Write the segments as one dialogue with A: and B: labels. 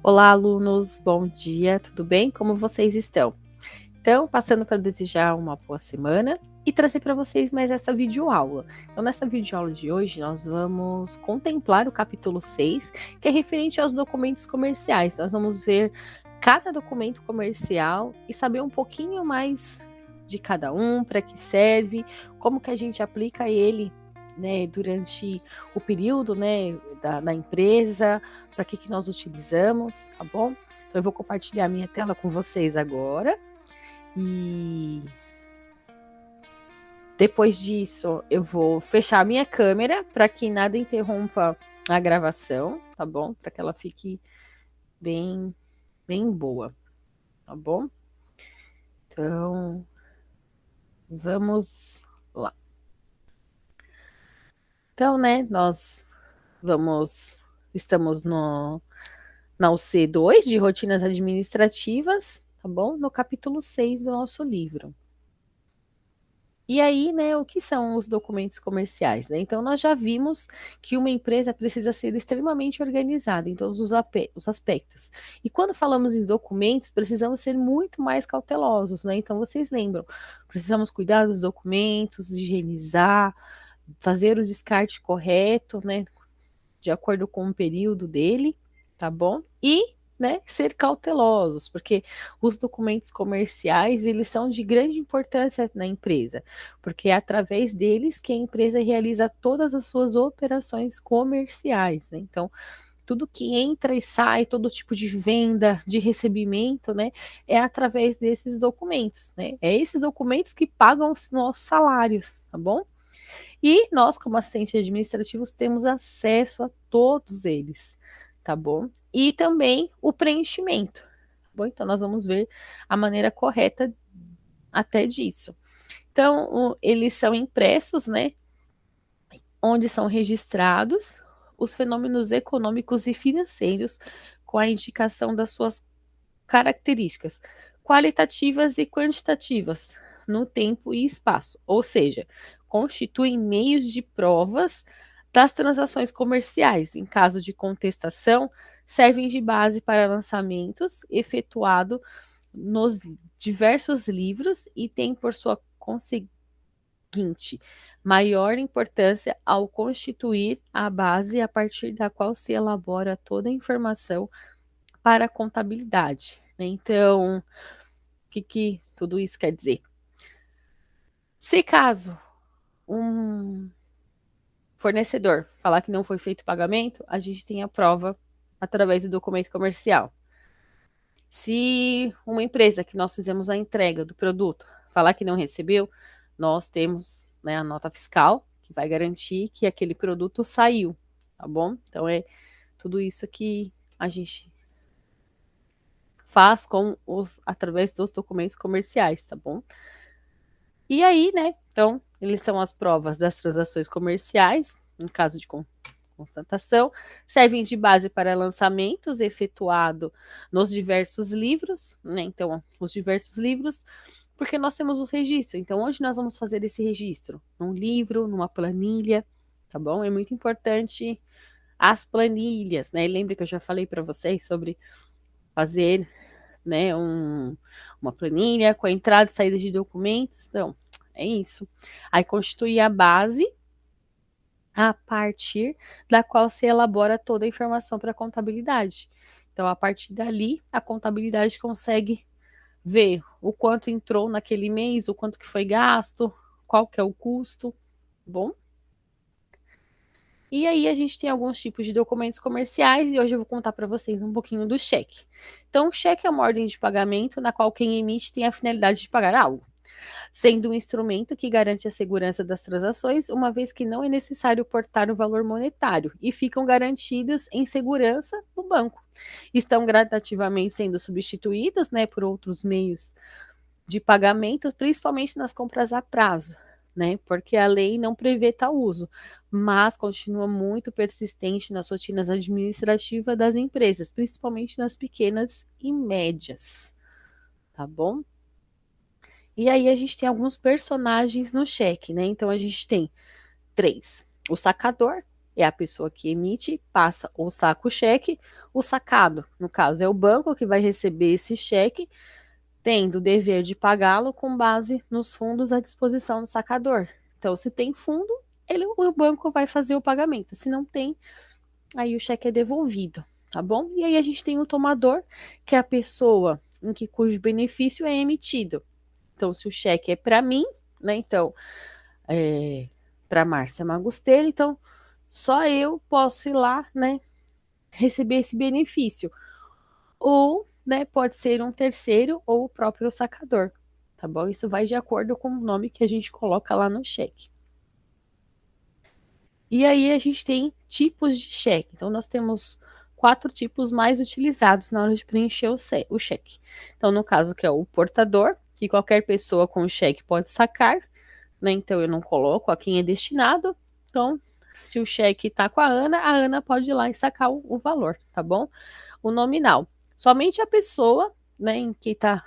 A: Olá, alunos, bom dia, tudo bem? Como vocês estão? Então, passando para desejar uma boa semana e trazer para vocês mais essa videoaula. Então, nessa videoaula de hoje, nós vamos contemplar o capítulo 6, que é referente aos documentos comerciais. Nós vamos ver cada documento comercial e saber um pouquinho mais de cada um, para que serve, como que a gente aplica ele, né, durante o período, né, da empresa, para que nós utilizamos, tá bom? Então, eu vou compartilhar minha tela com vocês agora. E depois disso, eu vou fechar a minha câmera para que nada interrompa a gravação, tá bom? Para que ela fique bem, bem boa, tá bom? Então, vamos lá. Então, né, estamos na UC2 de rotinas administrativas, tá bom? No capítulo 6 do nosso livro. E aí, né, o que são os documentos comerciais, né? Então, nós já vimos que uma empresa precisa ser extremamente organizada em todos os aspectos. E quando falamos em documentos, precisamos ser muito mais cautelosos, né? Então, vocês lembram, precisamos cuidar dos documentos, higienizar, fazer o descarte correto, né? De acordo com o período dele, tá bom? E, né, ser cautelosos, porque os documentos comerciais, eles são de grande importância na empresa, porque é através deles que a empresa realiza todas as suas operações comerciais, né? Então, tudo que entra e sai, todo tipo de venda, de recebimento, né, é através desses documentos, né? É esses documentos que pagam os nossos salários, tá bom? E nós, como assistentes administrativos, temos acesso a todos eles, tá bom? E também o preenchimento, tá bom? Então, nós vamos ver a maneira correta até disso. Então, eles são impressos, né? Onde são registrados os fenômenos econômicos e financeiros com a indicação das suas características qualitativas e quantitativas no tempo e espaço, ou seja, constituem meios de provas das transações comerciais. Em caso de contestação, servem de base para lançamentos efetuado nos diversos livros e têm por sua conseguinte maior importância ao constituir a base a partir da qual se elabora toda a informação para a contabilidade, né? Então, o que tudo isso quer dizer? Se caso um fornecedor falar que não foi feito pagamento, a gente tem a prova através do documento comercial. Se uma empresa que nós fizemos a entrega do produto falar que não recebeu, nós temos, né, a nota fiscal que vai garantir que aquele produto saiu, tá bom? Então é tudo isso que a gente faz através dos documentos comerciais, tá bom? E aí, né? Então, eles são as provas das transações comerciais, em caso de constatação, servem de base para lançamentos efetuado nos diversos livros, né? Então, os diversos livros, porque nós temos os registros. Então, onde nós vamos fazer esse registro? Num livro, numa planilha, tá bom? É muito importante as planilhas, né? Lembra que eu já falei para vocês sobre fazer, né, uma planilha com a entrada e saída de documentos? Então, é isso. Aí constitui a base a partir da qual se elabora toda a informação para a contabilidade. Então, a partir dali, a contabilidade consegue ver o quanto entrou naquele mês, o quanto que foi gasto, qual que é o custo, bom? E aí a gente tem alguns tipos de documentos comerciais e hoje eu vou contar para vocês um pouquinho do cheque. Então, o cheque é uma ordem de pagamento na qual quem emite tem a finalidade de pagar algo, sendo um instrumento que garante a segurança das transações, uma vez que não é necessário portar o valor monetário e ficam garantidos em segurança no banco. Estão gradativamente sendo substituídos, né, por outros meios de pagamento, principalmente nas compras a prazo, né, porque a lei não prevê tal uso, mas continua muito persistente nas rotinas administrativas das empresas, principalmente nas pequenas e médias, tá bom? E aí a gente tem alguns personagens no cheque, né? Então a gente tem 3. O sacador é a pessoa que emite, passa ou saca o cheque. O sacado, no caso, é o banco que vai receber esse cheque, tendo o dever de pagá-lo com base nos fundos à disposição do sacador. Então, se tem fundo, o banco vai fazer o pagamento. Se não tem, aí o cheque é devolvido, tá bom? E aí a gente tem o tomador, que é a pessoa cujo benefício é emitido. Então, se o cheque é para mim, né? Então, para Márcia Magusteira, então só eu posso ir lá, né, receber esse benefício. Ou, né, pode ser um terceiro ou o próprio sacador, tá bom? Isso vai de acordo com o nome que a gente coloca lá no cheque. E aí a gente tem tipos de cheque. Então, nós temos 4 tipos mais utilizados na hora de preencher o cheque. Então, no caso, que é o portador, que qualquer pessoa com o cheque pode sacar, né? Então, eu não coloco a quem é destinado. Então, se o cheque está com a Ana pode ir lá e sacar o valor, tá bom? O nominal. Somente a pessoa, né, em que está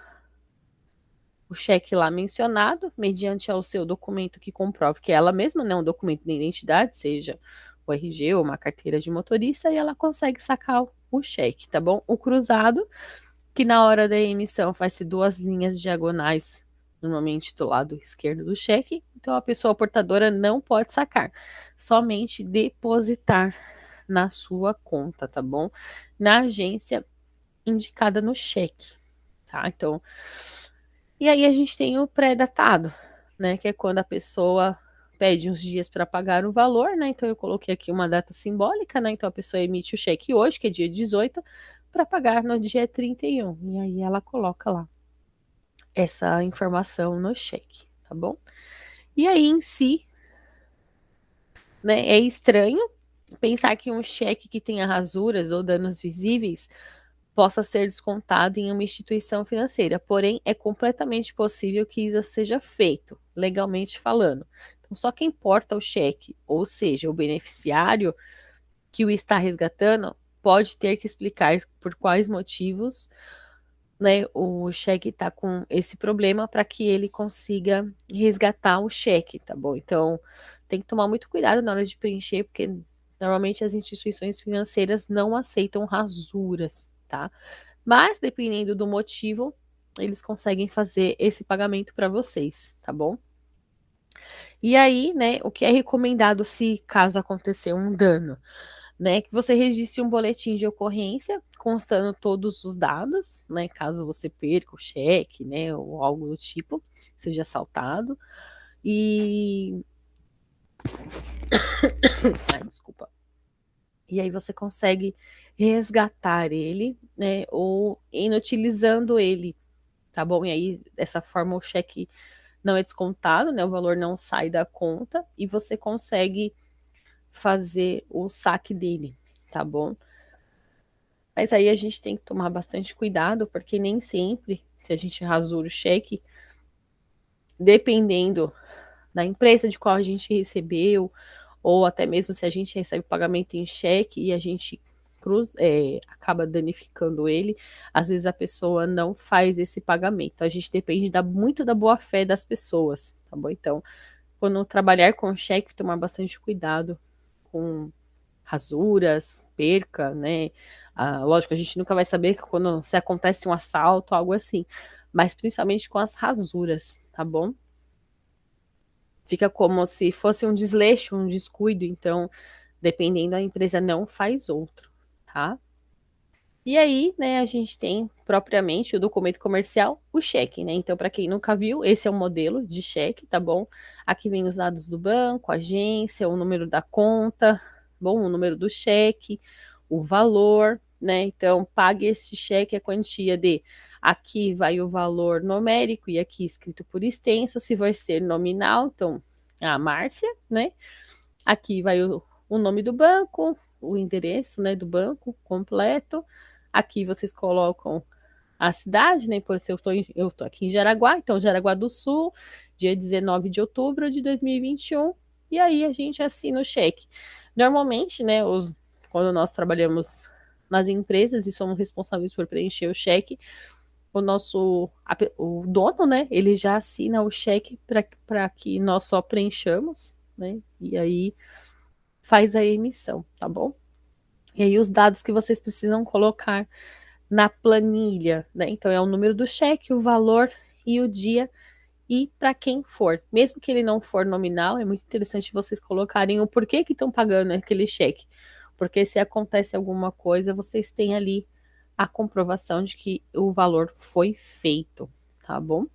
A: o cheque lá mencionado, mediante ao seu documento que comprove que é ela mesma, né, um documento de identidade, seja o RG ou uma carteira de motorista, e ela consegue sacar o cheque, tá bom? O cruzado, que na hora da emissão faz-se 2 linhas diagonais, normalmente do lado esquerdo do cheque, então a pessoa portadora não pode sacar, somente depositar na sua conta, tá bom? Na agência indicada no cheque, tá? Então, e aí a gente tem o pré-datado, né? Que é quando a pessoa pede uns dias para pagar o valor, né? Então eu coloquei aqui uma data simbólica, né? Então a pessoa emite o cheque hoje, que é dia 18, para pagar no dia 31. E aí ela coloca lá essa informação no cheque, tá bom? E aí em si, né, é estranho pensar que um cheque que tenha rasuras ou danos visíveis possa ser descontado em uma instituição financeira. Porém, é completamente possível que isso seja feito, legalmente falando. Então, só quem porta o cheque, ou seja, o beneficiário que o está resgatando, pode ter que explicar por quais motivos, né, o cheque está com esse problema para que ele consiga resgatar o cheque, tá bom? Então, tem que tomar muito cuidado na hora de preencher, porque normalmente as instituições financeiras não aceitam rasuras, tá? Mas, dependendo do motivo, eles conseguem fazer esse pagamento para vocês, tá bom? E aí, né, o que é recomendado se caso acontecer um dano, né, que você registre um boletim de ocorrência constando todos os dados, né, caso você perca o cheque, né, ou algo do tipo, seja assaltado. E ai, desculpa. E aí você consegue resgatar ele, né, ou inutilizando ele, tá bom? E aí, dessa forma, o cheque não é descontado, né? O valor não sai da conta e você consegue fazer o saque dele, tá bom? Mas aí a gente tem que tomar bastante cuidado, porque nem sempre, se a gente rasura o cheque, dependendo da empresa de qual a gente recebeu, ou até mesmo se a gente recebe o pagamento em cheque e a gente acaba danificando ele, às vezes a pessoa não faz esse pagamento. A gente depende muito da boa fé das pessoas, tá bom? Então, quando trabalhar com cheque, tomar bastante cuidado com rasuras, perca, né? Lógico, a gente nunca vai saber quando se acontece um assalto, algo assim, mas principalmente com as rasuras, tá bom? Fica como se fosse um desleixo, um descuido, então, dependendo, a empresa não faz outro, tá? E aí, né, a gente tem propriamente o documento comercial, o cheque, né? Então, para quem nunca viu, esse é o modelo de cheque, tá bom? Aqui vem os dados do banco, a agência, o número da conta, bom, o número do cheque, o valor, né? Então, pague esse cheque a quantia de aqui vai o valor numérico e aqui escrito por extenso, se vai ser nominal, então, a Márcia, né? Aqui vai o nome do banco, o endereço, né, do banco completo. Aqui vocês colocam a cidade, né? Por ser eu tô aqui em Jaraguá, então Jaraguá do Sul, dia 19 de outubro de 2021. E aí a gente assina o cheque. Normalmente, né, quando nós trabalhamos nas empresas e somos responsáveis por preencher o cheque, o dono, né, ele já assina o cheque para que nós só preenchamos, né? E aí faz a emissão, tá bom? E aí os dados que vocês precisam colocar na planilha, né? Então é o número do cheque, o valor e o dia e para quem for. Mesmo que ele não for nominal, é muito interessante vocês colocarem o porquê que estão pagando aquele cheque. Porque se acontece alguma coisa, vocês têm ali a comprovação de que o valor foi feito, tá bom?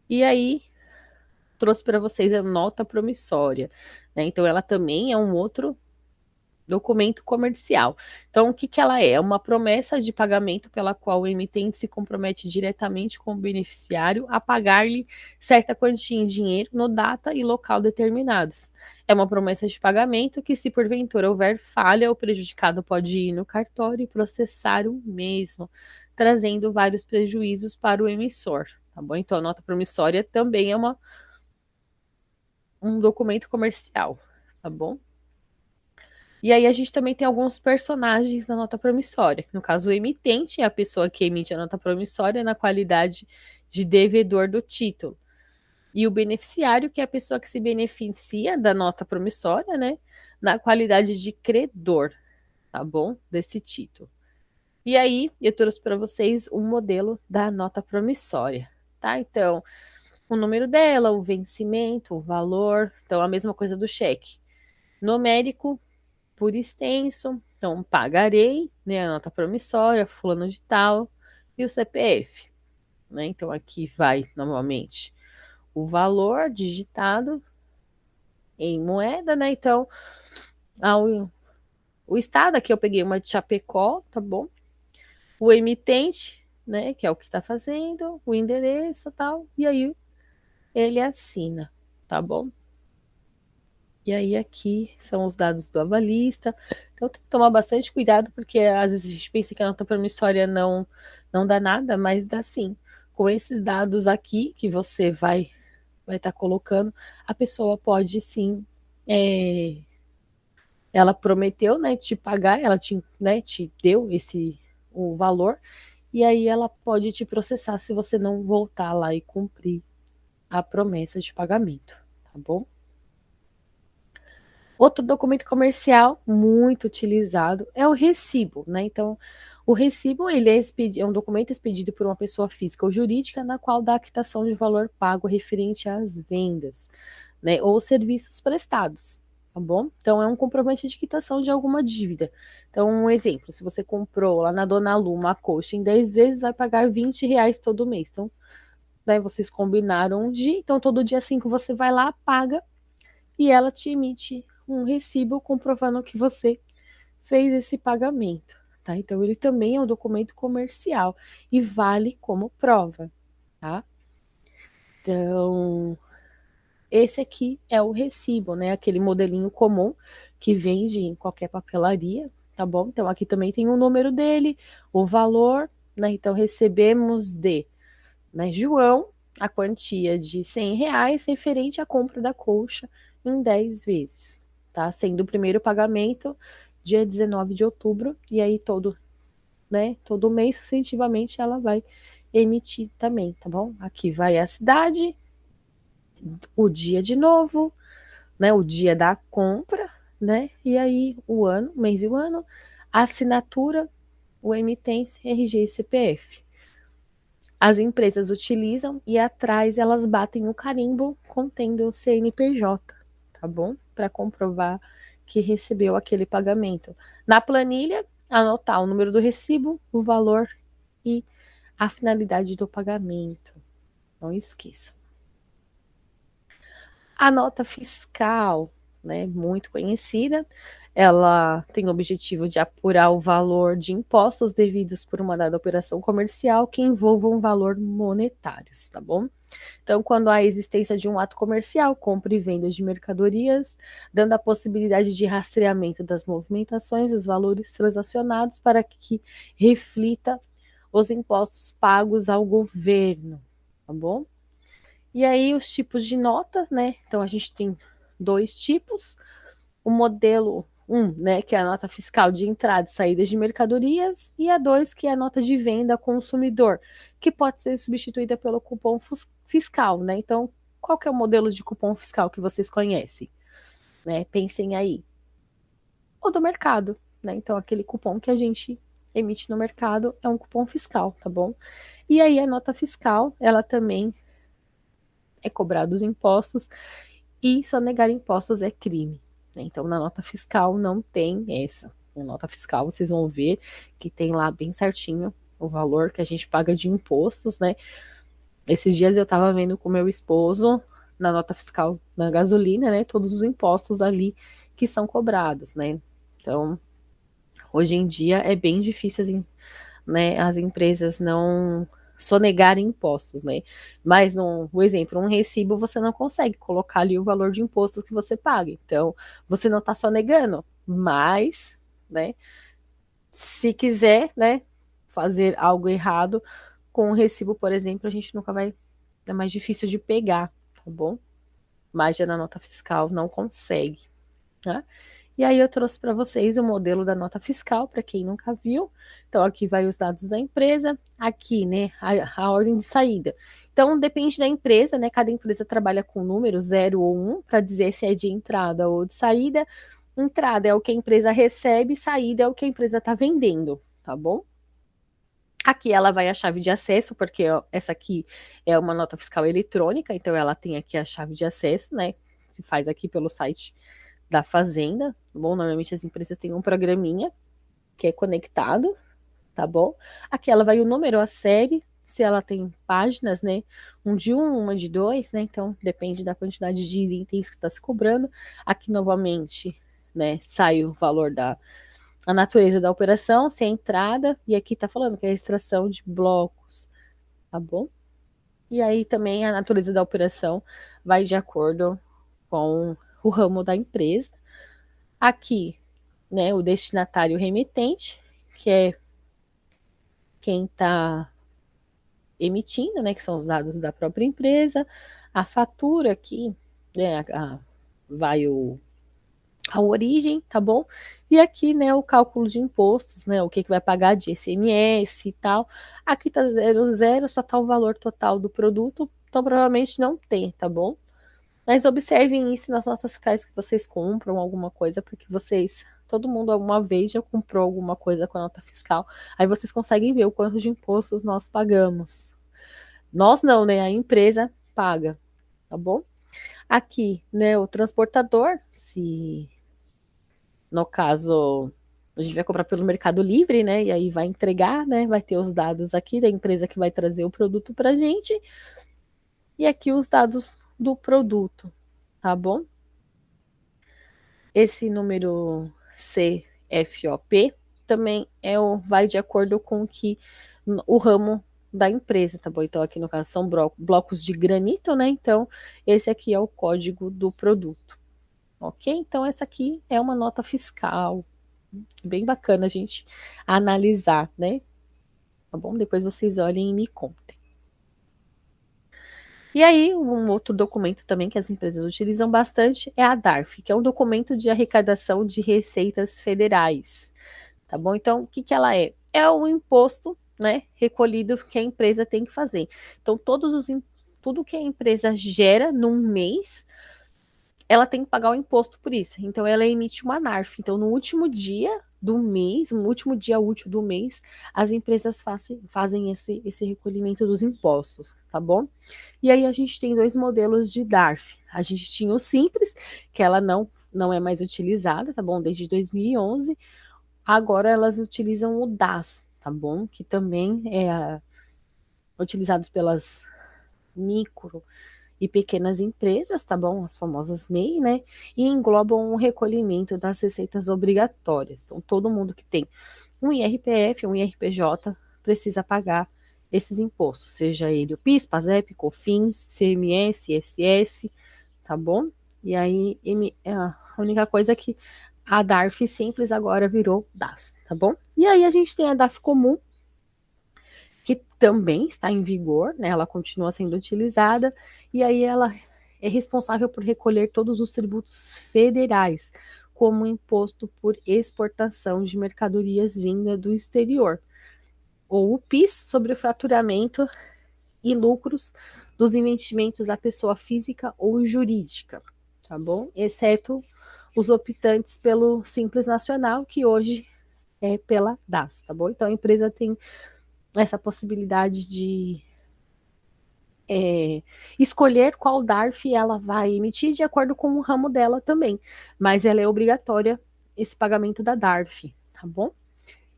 A: E aí, trouxe para vocês a nota promissória, né? Então, ela também é um outro documento comercial. Então, o que que ela é? É uma promessa de pagamento pela qual o emitente se compromete diretamente com o beneficiário a pagar-lhe certa quantia em dinheiro no data e local determinados. É uma promessa de pagamento que, se porventura houver falha, o prejudicado pode ir no cartório e processar o mesmo, trazendo vários prejuízos para o emissor. Tá bom? Então, a nota promissória também é um documento comercial, tá bom? E aí a gente também tem alguns personagens na nota promissória. No caso, o emitente é a pessoa que emite a nota promissória na qualidade de devedor do título. E o beneficiário, que é a pessoa que se beneficia da nota promissória, né? Na qualidade de credor, tá bom? Desse título. E aí, eu trouxe para vocês o modelo da nota promissória, tá? Então, o número dela, o vencimento, o valor. Então, a mesma coisa do cheque. Numérico, por extenso. Então, pagarei, né, a nota promissória, fulano de tal, e o CPF. Né? Então, aqui vai, novamente, o valor digitado em moeda, né? Então, ao, o estado, aqui eu peguei uma de Chapecó, tá bom? O emitente, né, que é o que está fazendo, o endereço tal, e aí ele assina, tá bom? E aí aqui são os dados do avalista. Então tem que tomar bastante cuidado, porque às vezes a gente pensa que a nota promissória não dá nada, mas dá sim. Com esses dados aqui que você vai estar colocando, a pessoa pode sim, ela prometeu, né, te pagar, ela te, né, te deu o valor, e aí ela pode te processar se você não voltar lá e cumprir a promessa de pagamento, tá bom? Outro documento comercial muito utilizado é o recibo, né? Então, o recibo ele é um documento expedido por uma pessoa física ou jurídica na qual dá a quitação de valor pago referente às vendas, né? Ou serviços prestados, tá bom? Então, é um comprovante de quitação de alguma dívida. Então, um exemplo, se você comprou lá na Dona Lu uma coxa em 10 vezes, vai pagar R$ 20 todo mês. Então, daí vocês combinaram um dia, então todo dia 5 você vai lá, paga e ela te emite um recibo comprovando que você fez esse pagamento, tá? Então ele também é um documento comercial e vale como prova, tá? Então, esse aqui é o recibo, né? Aquele modelinho comum que vende em qualquer papelaria, tá bom? Então aqui também tem o número dele, o valor, né? Então recebemos de, né, João, a quantia de R$ 100 referente à compra da colcha em 10 vezes, tá? Sendo o primeiro pagamento dia 19 de outubro, e aí todo mês, sucessivamente, ela vai emitir também, tá bom? Aqui vai a cidade, o dia de novo, né? O dia da compra, né? E aí o ano, o mês e o ano, a assinatura, o emitente, RG e CPF. As empresas utilizam e atrás elas batem o carimbo contendo o CNPJ, tá bom? Para comprovar que recebeu aquele pagamento. Na planilha, anotar o número do recibo, o valor e a finalidade do pagamento. Não esqueçam. A nota fiscal, né, muito conhecida, ela tem o objetivo de apurar o valor de impostos devidos por uma dada operação comercial que envolva um valor monetários, tá bom? Então, quando há a existência de um ato comercial, compra e venda de mercadorias, dando a possibilidade de rastreamento das movimentações, os valores transacionados para que reflita os impostos pagos ao governo, tá bom? E aí os tipos de nota, né? Então a gente tem dois tipos. O modelo né, que é a nota fiscal de entrada e saída de mercadorias, e a 2, que é a nota de venda ao consumidor, que pode ser substituída pelo cupom fiscal, né? Então, qual que é o modelo de cupom fiscal que vocês conhecem? Né? Pensem aí. O do mercado, né? Então, aquele cupom que a gente emite no mercado é um cupom fiscal, tá bom? E aí, a nota fiscal, ela também é cobrada os impostos e sonegar impostos é crime, né? Então, na nota fiscal não tem essa. Na nota fiscal, vocês vão ver que tem lá bem certinho o valor que a gente paga de impostos, né? Esses dias eu estava vendo com meu esposo na nota fiscal da gasolina, né? Todos os impostos ali que são cobrados, né? Então, hoje em dia é bem difícil né, as empresas não sonegarem impostos, né? Mas, o exemplo, um recibo você não consegue colocar ali o valor de impostos que você paga. Então, você não está sonegando, mas, né, se quiser, né, fazer algo errado com o recibo, por exemplo, a gente nunca vai, é mais difícil de pegar, tá bom? Mas já na nota fiscal não consegue, tá? E aí eu trouxe para vocês o modelo da nota fiscal, para quem nunca viu. Então aqui vai os dados da empresa, aqui, né, a ordem de saída. Então depende da empresa, né? Cada empresa trabalha com número 0 ou 1 para dizer se é de entrada ou de saída. Entrada é o que a empresa recebe, saída é o que a empresa está vendendo, tá bom? Aqui ela vai a chave de acesso, porque essa aqui é uma nota fiscal eletrônica, então ela tem aqui a chave de acesso, né? Que faz aqui pelo site da Fazenda. Tá bom, normalmente as empresas têm um programinha que é conectado, tá bom? Aqui ela vai o número, a série, se ela tem páginas, né? Um de um, uma de dois, né? Então depende da quantidade de itens que está se cobrando. Aqui novamente, né? Sai o valor da a natureza da operação, se é entrada, e aqui tá falando que é a extração de blocos, tá bom? E aí também a natureza da operação vai de acordo com o ramo da empresa. Aqui, né, o destinatário remetente, que é quem está emitindo, né, que são os dados da própria empresa. A fatura aqui, né, vai a origem, tá bom? E aqui, né, o cálculo de impostos, né, o que vai pagar de ICMS e tal. Aqui tá 00, só tá o valor total do produto, então provavelmente não tem, tá bom? Mas observem isso nas notas fiscais que vocês compram alguma coisa, porque todo mundo alguma vez já comprou alguma coisa com a nota fiscal. Aí vocês conseguem ver o quanto de impostos nós pagamos. Nós não, né? A empresa paga, tá bom? Aqui, né, o transportador, se no caso a gente vai comprar pelo Mercado Livre, né? E aí vai entregar, né? Vai ter os dados aqui da empresa que vai trazer o produto pra gente. E aqui os dados do produto, tá bom? Esse número CFOP também vai de acordo com o ramo da empresa, tá bom? Então, aqui no caso são blocos de granito, né? Então, esse aqui é o código do produto, ok? Então, essa aqui é uma nota fiscal, bem bacana a gente analisar, né? Tá bom? Depois vocês olhem e me contem. E aí, um outro documento também que as empresas utilizam bastante é a DARF, que é um documento de arrecadação de receitas federais, tá bom? Então, o que que ela é? É o imposto, né, recolhido que a empresa tem que fazer. Então, tudo que a empresa gera num mês, ela tem que pagar o imposto por isso. Então, ela emite uma NARF. Então, no último dia do mês, no último dia útil do mês, as empresas fazem esse recolhimento dos impostos, tá bom? E aí a gente tem dois modelos de DARF. A gente tinha o Simples, que ela não é mais utilizada, tá bom? Desde 2011. Agora elas utilizam o DAS, tá bom? Que também é utilizado pelas micro e pequenas empresas, tá bom? As famosas MEI, né? E englobam o recolhimento das receitas obrigatórias. Então, todo mundo que tem um IRPF, um IRPJ, precisa pagar esses impostos, seja ele o PIS, PASEP, COFINS, CMS, ISS, tá bom? E aí, a única coisa é que a DARF simples agora virou DAS, tá bom? E aí a gente tem a DAF comum, que também está em vigor, né? Ela continua sendo utilizada, e aí ela é responsável por recolher todos os tributos federais, como o imposto por exportação de mercadorias vinda do exterior, ou o PIS sobre o faturamento e lucros dos investimentos da pessoa física ou jurídica, tá bom? Exceto os optantes pelo Simples Nacional, que hoje é pela DAS, tá bom? Então a empresa tem essa possibilidade de escolher qual DARF ela vai emitir de acordo com o ramo dela também, mas ela é obrigatória esse pagamento da DARF, tá bom?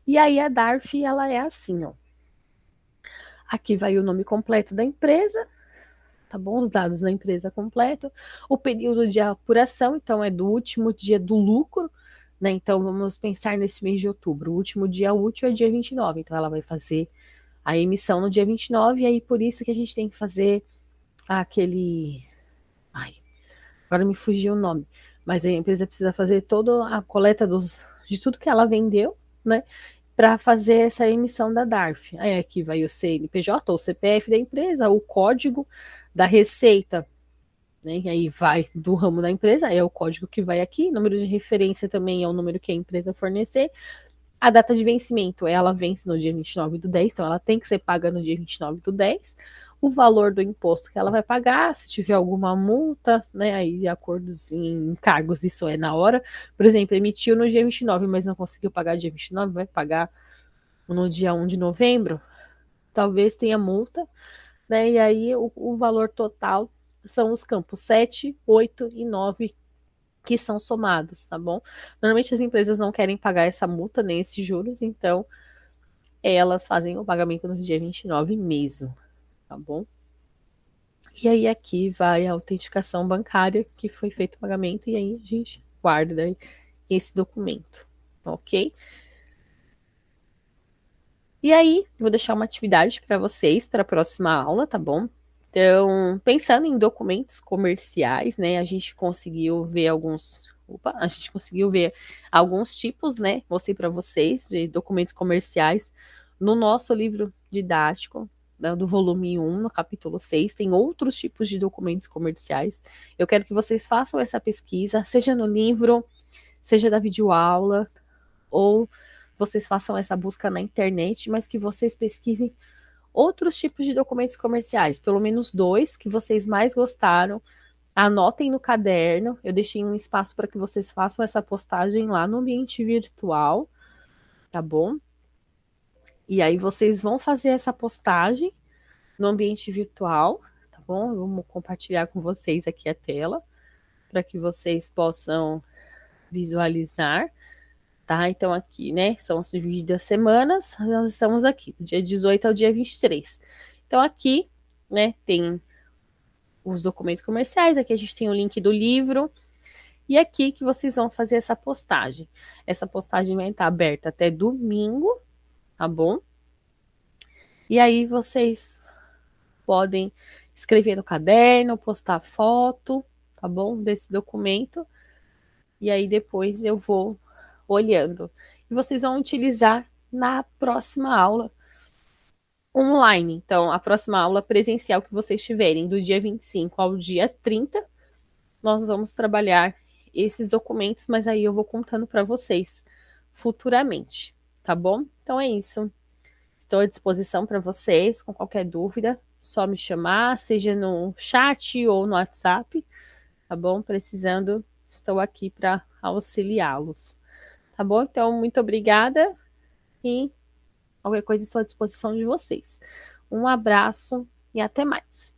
A: E aí a DARF ela é assim, ó. Aqui vai o nome completo da empresa, tá bom? Os dados da empresa completo, o período de apuração, então é do último dia do lucro, né? Então vamos pensar nesse mês de outubro. O último dia útil é dia 29, então ela vai fazer a emissão no dia 29, e aí por isso que a gente tem que fazer aquele. Ai, agora me fugiu o nome. Mas a empresa precisa fazer toda a coleta de tudo que ela vendeu, né? Para fazer essa emissão da DARF. Aí aqui vai o CNPJ, ou CPF da empresa, o código da receita, né? E aí vai do ramo da empresa, é o código que vai aqui, número de referência também é o número que a empresa fornecer. A data de vencimento, ela vence no dia 29 do 10, então ela tem que ser paga no dia 29 do 10. O valor do imposto que ela vai pagar, se tiver alguma multa, né, aí de acordos em encargos, isso é na hora. Por exemplo, emitiu no dia 29, mas não conseguiu pagar no dia 29, vai pagar no dia 1 de novembro, talvez tenha multa, né, e aí o valor total são os campos 7, 8 e 9 que são somados, tá bom? Normalmente as empresas não querem pagar essa multa nem esses juros, então elas fazem o pagamento no dia 29 mesmo, tá bom? E aí aqui vai a autenticação bancária que foi feito o pagamento e aí a gente guarda esse documento, ok? E aí, vou deixar uma atividade para vocês para a próxima aula, tá bom? Então, pensando em documentos comerciais, né, a gente conseguiu ver a gente conseguiu ver alguns tipos, né? Mostrei para vocês de documentos comerciais no nosso livro didático, né, do volume 1, no capítulo 6, tem outros tipos de documentos comerciais. Eu quero que vocês façam essa pesquisa, seja no livro, seja da videoaula, ou vocês façam essa busca na internet, mas que vocês pesquisem outros tipos de documentos comerciais, pelo menos dois que vocês mais gostaram. Anotem no caderno. Eu deixei um espaço para que vocês façam essa postagem lá no ambiente virtual, tá bom? E aí vocês vão fazer essa postagem no ambiente virtual, tá bom? Vamos compartilhar com vocês aqui a tela para que vocês possam visualizar. Tá? Então aqui, né, são divididas as semanas, nós estamos aqui, do dia 18 ao dia 23. Então aqui, né, tem os documentos comerciais, aqui a gente tem o link do livro, e aqui que vocês vão fazer essa postagem. Essa postagem vai estar aberta até domingo, tá bom? E aí vocês podem escrever no caderno, postar foto, tá bom? Desse documento, e aí depois eu vou olhando. E vocês vão utilizar na próxima aula online. Então, a próxima aula presencial que vocês tiverem, do dia 25 ao dia 30, nós vamos trabalhar esses documentos, mas aí eu vou contando para vocês futuramente, tá bom? Então é isso. Estou à disposição para vocês, com qualquer dúvida, só me chamar, seja no chat ou no WhatsApp, tá bom? Precisando, estou aqui para auxiliá-los. Tá bom? Então, muito obrigada e qualquer coisa estou à disposição de vocês. Um abraço e até mais.